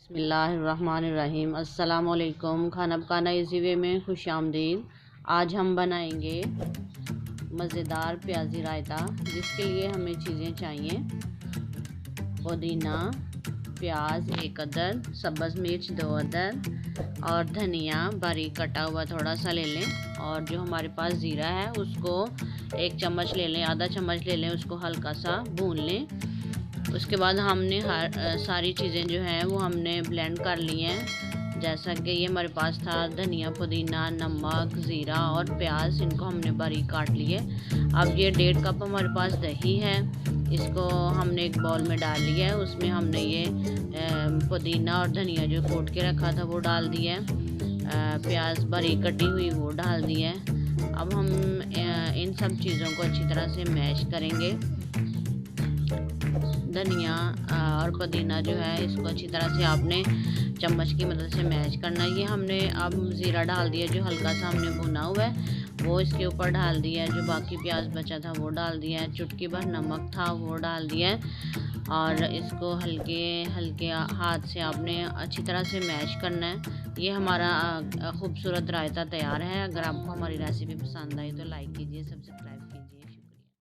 बिस्मिल्लाहिर्रहमानिर्रहीम। अस्सलाम वालेकुम। खाना पकाना इजी वे में खुश आमदीद। आज हम बनाएंगे मज़ेदार प्याजी रायता, जिसके लिए हमें चीज़ें चाहिए: पुदीना, प्याज 1 अदद, सब्ज़ मिर्च 2 अदद और धनिया बारीक कटा हुआ थोड़ा सा ले लें। और जो हमारे पास ज़ीरा है उसको 1 चम्मच ले लें, आधा चम्मच ले लें, उसको हल्का सा भून लें। उसके बाद हमने सारी चीज़ें जो हैं वो हमने ब्लेंड कर ली हैं। जैसा कि ये हमारे पास था धनिया, पुदीना, नमक, ज़ीरा और प्याज, इनको हमने बारीक काट लिए। अब ये 1.5 कप हमारे पास दही है, इसको हमने एक बाउल में डाल लिया है। उसमें हमने ये पुदीना और धनिया जो कोट के रखा था वो डाल दिया है, प्याज बारीक कटी हुई वो डाल दी है। अब हम इन सब चीज़ों को अच्छी तरह से मैश करेंगे। धनिया और पुदीना जो है इसको अच्छी तरह से आपने चम्मच की मदद से मैश करना है। ये हमने अब ज़ीरा डाल दिया जो हल्का सा हमने भुना हुआ है, वो इसके ऊपर डाल दिया है। जो बाकी प्याज बचा था वो डाल दिया है। चुटकी भर नमक था वो डाल दिया है। और इसको हल्के हल्के हाथ से आपने अच्छी तरह से मैश करना है। ये हमारा खूबसूरत रायता तैयार है। अगर आपको हमारी रेसिपी पसंद आई तो लाइक कीजिए, सब्सक्राइब कीजिए।